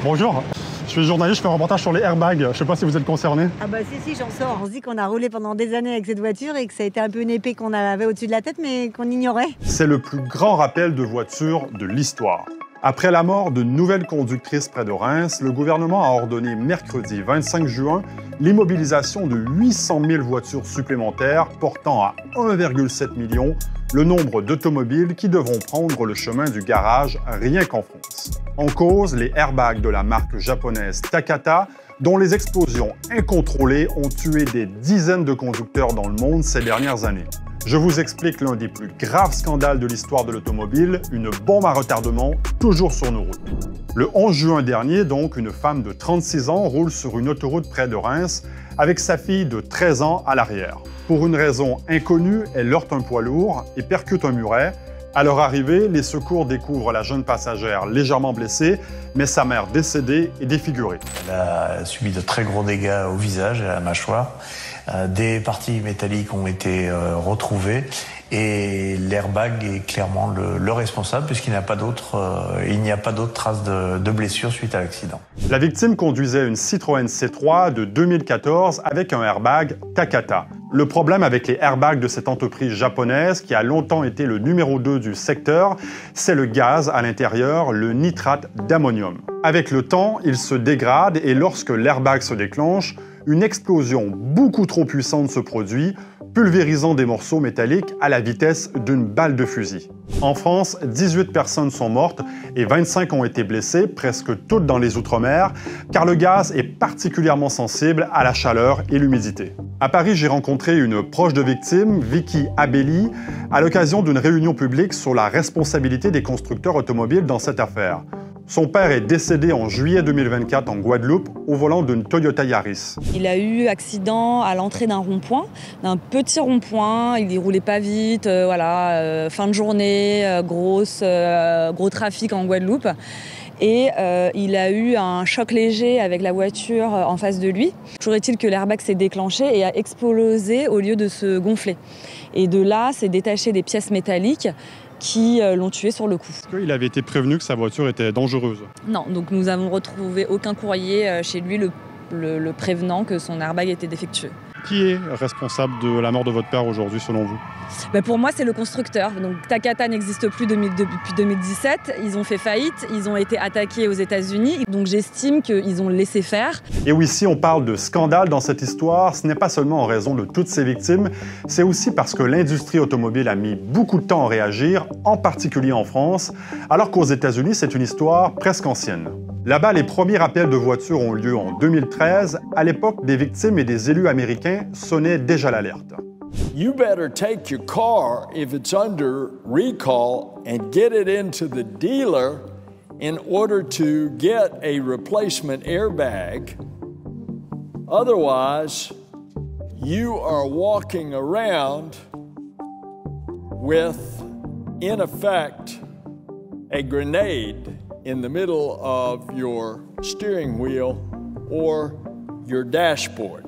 Bonjour, je suis journaliste, je fais un reportage sur les airbags. Je ne sais pas si vous êtes concerné. Ah bah si, j'en sors. On se dit qu'on a roulé pendant des années avec cette voiture et que ça a été un peu une épée qu'on avait au-dessus de la tête mais qu'on ignorait. C'est le plus grand rappel de voiture de l'histoire. Après la mort d'une nouvelle conductrice près de Reims, le gouvernement a ordonné mercredi 25 juin l'immobilisation de 800 000 voitures supplémentaires, portant à 1,7 million le nombre d'automobiles qui devront prendre le chemin du garage rien qu'en France. En cause, les airbags de la marque japonaise Takata, dont les explosions incontrôlées ont tué des dizaines de conducteurs dans le monde ces dernières années. Je vous explique l'un des plus graves scandales de l'histoire de l'automobile, une bombe à retardement toujours sur nos routes. Le 11 juin dernier, donc, une femme de 36 ans roule sur une autoroute près de Reims avec sa fille de 13 ans à l'arrière. Pour une raison inconnue, elle heurte un poids lourd et percute un muret. À leur arrivée, les secours découvrent la jeune passagère légèrement blessée, mais sa mère décédée et défigurée. Elle a subi de très gros dégâts au visage et à la mâchoire. Des parties métalliques ont été retrouvées et l'airbag est clairement le responsable puisqu'il n'y a pas d'autres traces de blessures suite à l'accident. La victime conduisait une Citroën C3 de 2014 avec un airbag Takata. Le problème avec les airbags de cette entreprise japonaise, qui a longtemps été le numéro 2 du secteur, c'est le gaz à l'intérieur, le nitrate d'ammonium. Avec le temps, il se dégrade et lorsque l'airbag se déclenche, une explosion beaucoup trop puissante se produit, pulvérisant des morceaux métalliques à la vitesse d'une balle de fusil. En France, 18 personnes sont mortes et 25 ont été blessées, presque toutes dans les Outre-mer, car le gaz est particulièrement sensible à la chaleur et l'humidité. À Paris, j'ai rencontré une proche de victime, Vicky Abelli, à l'occasion d'une réunion publique sur la responsabilité des constructeurs automobiles dans cette affaire. Son père est décédé en juillet 2024 en Guadeloupe au volant d'une Toyota Yaris. Il a eu accident à l'entrée d'un rond-point, d'un petit rond-point. Il y roulait pas vite, fin de journée, gros trafic en Guadeloupe. Et il a eu un choc léger avec la voiture en face de lui. Toujours est-il que l'airbag s'est déclenché et a explosé au lieu de se gonfler. Et de là, s'est détaché des pièces métalliques qui l'ont tué sur le coup. Est-ce qu'il avait été prévenu que sa voiture était dangereuse? Non, donc nous n'avons retrouvé aucun courrier chez lui le prévenant que son airbag était défectueux. Qui est responsable de la mort de votre père aujourd'hui, selon vous? Pour moi, c'est le constructeur. Donc, Takata n'existe plus depuis 2017. Ils ont fait faillite. Ils ont été attaqués aux États-Unis. Donc, j'estime qu'ils ont laissé faire. Et oui, si on parle de scandale dans cette histoire, ce n'est pas seulement en raison de toutes ces victimes, c'est aussi parce que l'industrie automobile a mis beaucoup de temps à réagir, en particulier en France, alors qu'aux États-Unis, c'est une histoire presque ancienne. Là-bas, les premiers rappels de voitures ont lieu en 2013. À l'époque, des victimes et des élus américains sonnaient déjà l'alerte. You better take your car if it's under recall and get it into the dealer in order to get a replacement airbag. Otherwise, you are walking around with, in effect, a grenade in the middle of your steering wheel or your dashboard.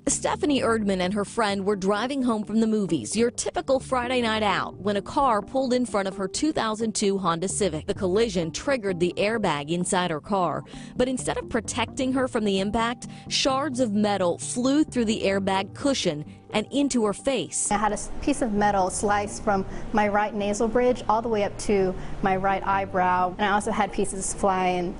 Stephanie Erdman and her friend were driving home from the movies, your typical Friday night out, when a car pulled in front of her 2002 Honda Civic. The collision triggered the airbag inside her car, but instead of protecting her from the impact, shards of metal flew through the airbag cushion and into her face. I had a piece of metal sliced from my right nasal bridge all the way up to my right eyebrow, and I also had pieces fly and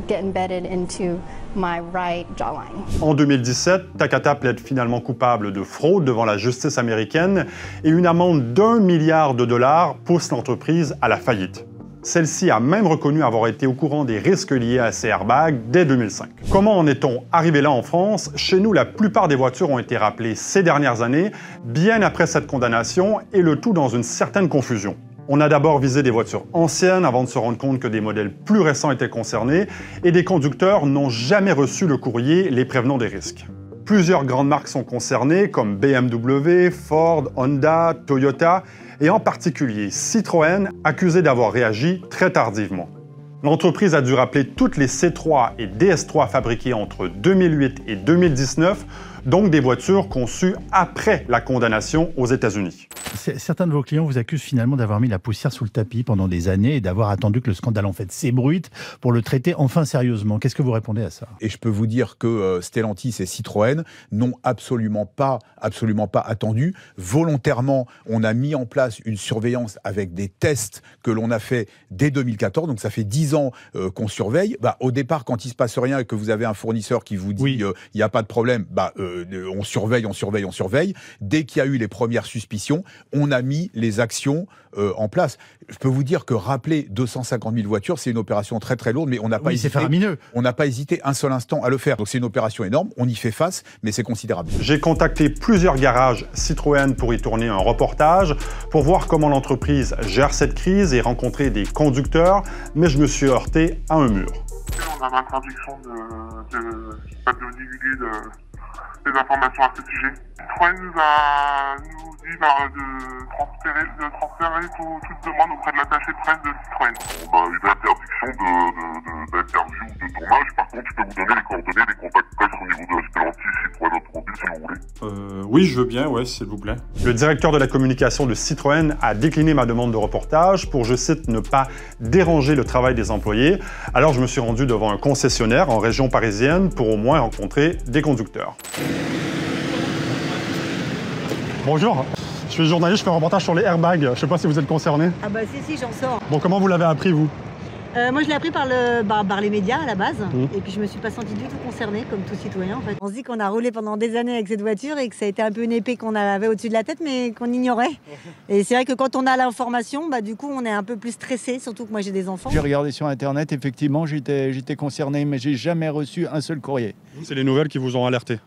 get embedded into my right jawline. En 2017, Takata plaide finalement coupable de fraude devant la justice américaine et une amende d'1 milliard de dollars pousse l'entreprise à la faillite. Celle-ci a même reconnu avoir été au courant des risques liés à ces airbags dès 2005. Comment en est-on arrivé là en France? Chez nous, la plupart des voitures ont été rappelées ces dernières années, bien après cette condamnation, et le tout dans une certaine confusion. On a d'abord visé des voitures anciennes avant de se rendre compte que des modèles plus récents étaient concernés et des conducteurs n'ont jamais reçu le courrier les prévenant des risques. Plusieurs grandes marques sont concernées comme BMW, Ford, Honda, Toyota et en particulier Citroën, accusée d'avoir réagi très tardivement. L'entreprise a dû rappeler toutes les C3 et DS3 fabriquées entre 2008 et 2019, donc des voitures conçues après la condamnation aux États-Unis. Certains de vos clients vous accusent finalement d'avoir mis la poussière sous le tapis pendant des années et d'avoir attendu que le scandale en fait s'ébruite pour le traiter enfin sérieusement. Qu'est-ce que vous répondez à ça? Et je peux vous dire que Stellantis et Citroën n'ont absolument pas attendu. Volontairement, on a mis en place une surveillance avec des tests que l'on a fait dès 2014. Donc ça fait 10 ans qu'on surveille. Au départ, quand il se passe rien et que vous avez un fournisseur qui vous dit il n'y a pas de problème, on surveille. Dès qu'il y a eu les premières suspicions, on a mis les actions en place. Je peux vous dire que rappeler 250 000 voitures, c'est une opération très très lourde, mais on n'a pas hésité. C'est faramineux. On n'a pas hésité un seul instant à le faire. Donc c'est une opération énorme, on y fait face, mais c'est considérable. J'ai contacté plusieurs garages Citroën pour y tourner un reportage, pour voir comment l'entreprise gère cette crise et rencontrer des conducteurs, mais je me suis heurté à un mur. On a l'interdiction de divulguer des informations à ce sujet. Citroën nous dit de transférer toute demande auprès de l'attaché de presse de Citroën. On a une interdiction d'interview ou de tournage. Par contre, je peux vous donner les coordonnées des contacts presse au niveau de Stellantis, Citroën Automobile, si vous voulez. Oui, je veux bien, s'il vous plaît. Le directeur de la communication de Citroën a décliné ma demande de reportage pour, je cite, ne pas déranger le travail des employés. Alors je me suis rendu devant un concessionnaire en région parisienne pour au moins rencontrer des conducteurs. Bonjour, je suis journaliste, je fais un reportage sur les airbags. Je ne sais pas si vous êtes concerné. Ah bah si, j'en sors. Bon, comment vous l'avez appris, vous? Moi, je l'ai appris par les médias à la base. Et puis, je me suis pas sentie du tout concernée, comme tout citoyen, en fait. On se dit qu'on a roulé pendant des années avec cette voiture et que ça a été un peu une épée qu'on avait au-dessus de la tête, mais qu'on ignorait. Et c'est vrai que quand on a l'information, du coup, on est un peu plus stressé, surtout que moi, j'ai des enfants. J'ai regardé sur Internet, effectivement, j'étais concerné, mais j'ai jamais reçu un seul courrier. C'est les nouvelles qui vous ont alerté?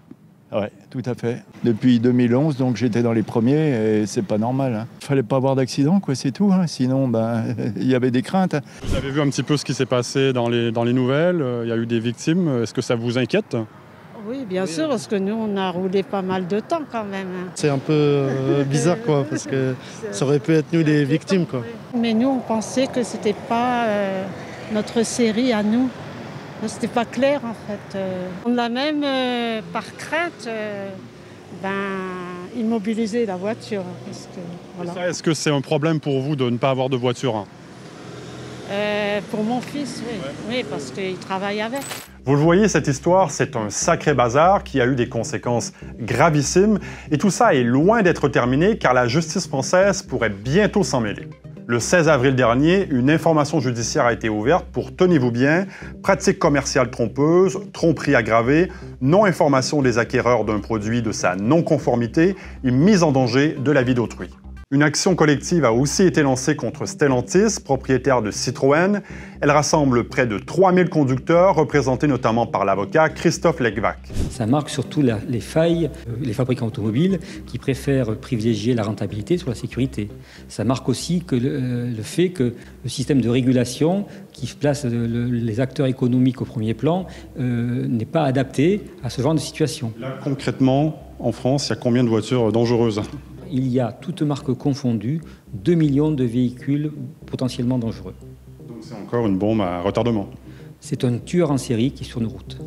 Ouais, tout à fait. Depuis 2011, donc j'étais dans les premiers et c'est pas normal. Fallait pas avoir d'accident, c'est tout. Sinon, il y avait des craintes. Vous avez vu un petit peu ce qui s'est passé dans les nouvelles. Il y a eu des victimes. Est-ce que ça vous inquiète? Oui, bien sûr, parce que nous, on a roulé pas mal de temps quand même. C'est un peu bizarre, parce que ça aurait pu être nous les victimes, Mais nous, on pensait que c'était pas notre série à nous. C'était pas clair en fait. On a même, par crainte, immobilisé la voiture. Parce que, voilà. Est-ce que c'est un problème pour vous de ne pas avoir de voiture? Pour mon fils, oui. Oui, parce qu'il travaille avec. Vous le voyez, cette histoire, c'est un sacré bazar qui a eu des conséquences gravissimes. Et tout ça est loin d'être terminé car la justice française pourrait bientôt s'en mêler. Le 16 avril dernier, une information judiciaire a été ouverte pour, tenez-vous bien, pratiques commerciales trompeuses, tromperie aggravée, non-information des acquéreurs d'un produit de sa non-conformité et mise en danger de la vie d'autrui. Une action collective a aussi été lancée contre Stellantis, propriétaire de Citroën. Elle rassemble près de 3000 conducteurs, représentés notamment par l'avocat Christophe Legvac. Ça marque surtout les failles, les fabricants automobiles qui préfèrent privilégier la rentabilité sur la sécurité. Ça marque aussi que le fait que le système de régulation qui place les acteurs économiques au premier plan n'est pas adapté à ce genre de situation. Là, concrètement, en France, il y a combien de voitures dangereuses ? Il y a, toutes marques confondues, 2 millions de véhicules potentiellement dangereux. Donc c'est encore une bombe à retardement. C'est un tueur en série qui est sur nos routes.